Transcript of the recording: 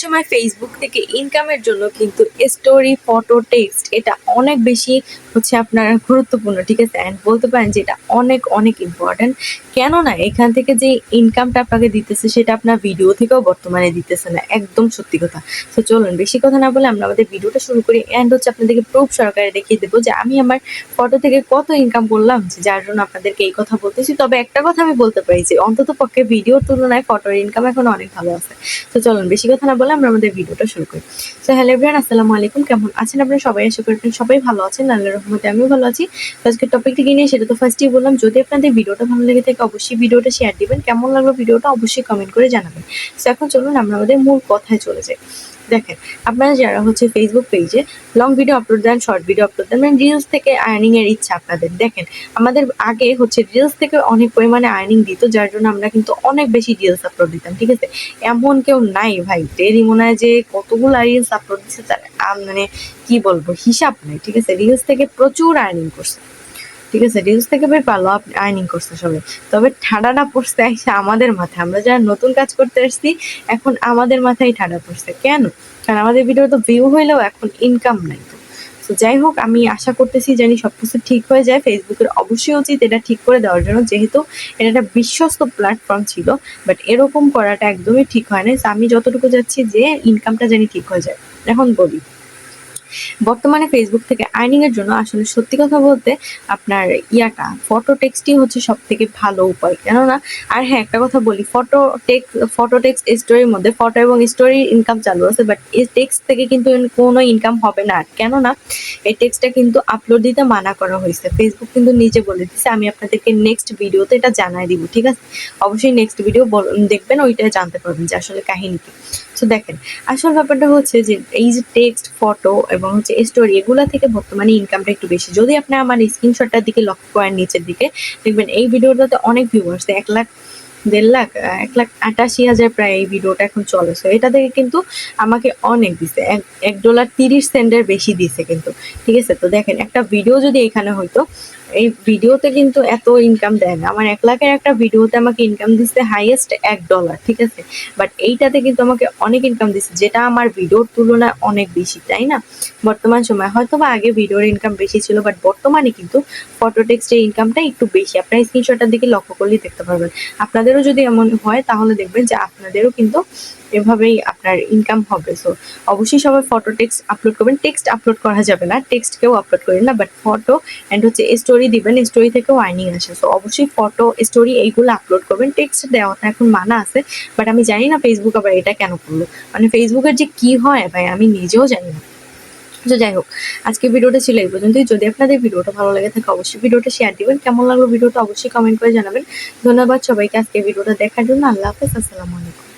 সময় ফেসবুক থেকে ইনকামের জন্য কিন্তু স্টোরি, ফটো, টেক্সট এটা অনেক বেশি হচ্ছে আপনার গুরুত্বপূর্ণ, ঠিক আছে? অ্যান্ড বলতে পারেন যে এটা অনেক অনেক ইম্পর্ট্যান্ট। কেননা এখান থেকে যে ইনকামটা আপনাকে দিতেছে সেটা আপনার ভিডিও থেকেও বর্তমানে দিতেছে না, একদম সত্যি কথা। তো চলুন বেশি কথা না বলে আমরা আমাদের ভিডিওটা শুরু করি। অ্যান্ড হচ্ছে আপনাদেরকে প্রুফ সহকারে দেখিয়ে দেবো যে আমি আমার ফটো থেকে কত ইনকাম করলাম, যার জন্য আপনাদেরকে এই কথা বলতেছি। তবে একটা কথা আমি বলতে পারি যে অন্তত পক্ষে ভিডিওর তুলনায় ফটোর ইনকাম এখন অনেক ভালো আছে। তো চলুন বেশি কথা না বলে আমরা আমাদের ভিডিওটা শুরু করি। তো হ্যালো এভরিওয়ান, আসসালামু আলাইকুম। কেমন আছেন আপনারা সবাই? আশা করি আপনারা সবাই ভালো আছেন, আল্লাহর রহমতে আমিও ভালো আছি। তো আজকের টপিকটা কি নিয়ে সেটা তো ফার্স্টেই বললাম। যদি আপনাদের ভিডিওটা ভালো লেগে থাকে অবশ্যই ভিডিওটা শেয়ার দিবেন, কেমন লাগলো ভিডিওটা অবশ্যই কমেন্ট করে জানাবেন। তো এখন চলুন আমরা আমাদের মূল কথায় চলে যাই। দেখেন, আপনারা যারা হচ্ছে ফেসবুক পেজে লং ভিডিও আপলোড দেন, শর্ট ভিডিও আপলোড দেন, মানে রিলস থেকে আর্নিং এর ইচ্ছা আপনাদের, দেখেন আমাদের আগে হচ্ছে রিলস থেকে অনেক পরিমাণে আর্নিং দিত, যার জন্য আমরা কিন্তু অনেক বেশি রিলস আপলোড দিতাম, ঠিক আছে? এমন কেউ নাই ভাই টেরি মনে হয় যে কতগুলো রিলস আপলোড দিচ্ছে তার মানে কি বলবো হিসাব নাই, ঠিক আছে? রিলস থেকে প্রচুর আর্নিং করছে, ঠিক আছে? রিলস থেকে বেশ ভালো আর্নিং করছে সবাই। তবে ঠান্ডাটা পড়ছে আসছে আমাদের মাথায়, আমরা যারা নতুন কাজ করতে আসছি এখন আমাদের মাথায় ঠান্ডা পড়ছে। কেন? কারণ আমাদের ভিডিও তো ভিউ হইলেও এখন ইনকাম নাই। তো যাই হোক, আমি আশা করতেছি জানি সবকিছু ঠিক হয়ে যায়। ফেসবুকের অবশ্যই উচিত এটা ঠিক করে দেওয়ার জন্য, যেহেতু এটা একটা বিশ্বস্ত প্ল্যাটফর্ম ছিল, বাট এরকম করাটা একদমই ঠিক হয় না। আমি যতটুকু যাচ্ছি যে ইনকামটা জানি ঠিক হয়ে যায়। এখন বলি, বর্তমানে ফেসবুক থেকে আর্নিং এর জন্য আসলে সত্যি কথা বলতে আপনার ফটো টেক্সটই হচ্ছে সব থেকে ভালো উপায়। কেননা আর হ্যাঁ, একটা কথা বলি, ফটো টেক্সট স্টোরির মধ্যে ফটো এবং স্টোরি ইনকাম চালু আছে, বাট এই টেক্সট থেকে কিন্তু কোনো ইনকাম হবে না। কেননা এই টেক্সটটা কিন্তু আপলোড দিতে মানা করা হয়েছে। ফেসবুক কিন্তু নিজে বলে দিচ্ছে, আমি আপনাদেরকে নেক্সট ভিডিওতে এটা জানাই দিব, ঠিক আছে? অবশ্যই নেক্সট ভিডিও দেখবেন, ওইটা জানতে পারবেন যে আসলে কাহিনী কি। তো দেখেন, আসল ব্যাপারটা হচ্ছে যে এই যে টেক্সট, ফটো এবং হচ্ছে স্টোরি, এগুলা থেকে বর্তমানে ইনকামটা একটু বেশি। যদি আপনি আমার স্ক্রিনশটটার দিকে লক্ষ্য করেন নিচের দিকে, দেখবেন এই ভিডিওটাতে অনেক ভিউ আসছে, 1 লাখ, 1.5 লাখ, 1,88,000 প্রায় এই ভিডিওটা এখন চলে। সো এটা থেকে কিন্তু আমাকে অনেক দিছে, $1.30 বেশি দিছে কিন্তু, ঠিক আছে? তো দেখেন, একটা ভিডিও যদি এখানে হইতো, এই ভিডিওতে কিন্তু এত ইনকাম দেয় না। আমার 1 লাখের একটা ভিডিওতে আমাকে ইনকাম দিচ্ছে হাইয়েস্ট $1, ঠিক আছে? বাট এইটাতে কিন্তু আমাকে অনেক ইনকাম দিচ্ছে, যেটা আমার ভিডিওর তুলনায় অনেক বেশি, তাই না? বর্তমান সময় হয়তো বা আগে ভিডিওর ইনকাম বেশি ছিল, বাট বর্তমানে কিন্তু ফটো টেক্সটের ইনকামটা একটু বেশি। আপনার স্ক্রিনশটটার দিকে লক্ষ্য করলেই দেখতে পারবেন। আপনাদেরও যদি এমন হয় তাহলে দেখবেন যে আপনাদেরও কিন্তু এভাবেই আপনার ইনকাম হবে। সো অবশ্যই সবাই ফটো টেক্সট আপলোড করবেন। টেক্সট আপলোড করা যাবে না, টেক্সট কেউ আপলোড করেন না, বাট ফটো অ্যান্ড হচ্ছে স্টোরি দিবেন, স্টোরি থেকেও আর্নিং আসে। সো অবশ্যই ফটো, স্টোরি এইগুলো আপলোড করবেন। টেক্সট দেওয়াটা এখন মানা আছে, বাট আমি জানি না ফেসবুক আবার এটা কেন করলো। মানে ফেসবুকের যে কি হয় ভাই আমি নিজেও জানি না। তো যাই হোক, আজকে ভিডিওটা ছিল এই পর্যন্তই। যদি আপনাদের ভিডিওটা ভালো লেগে থাকে অবশ্যই ভিডিওটা শেয়ার দিবেন, কেমন লাগলো ভিডিওটা অবশ্যই কমেন্ট করে জানাবেন। ধন্যবাদ সবাইকে আজকে ভিডিওটা দেখার জন্য। আল্লাহ হাফেজ, আসসালামু আলাইকুম।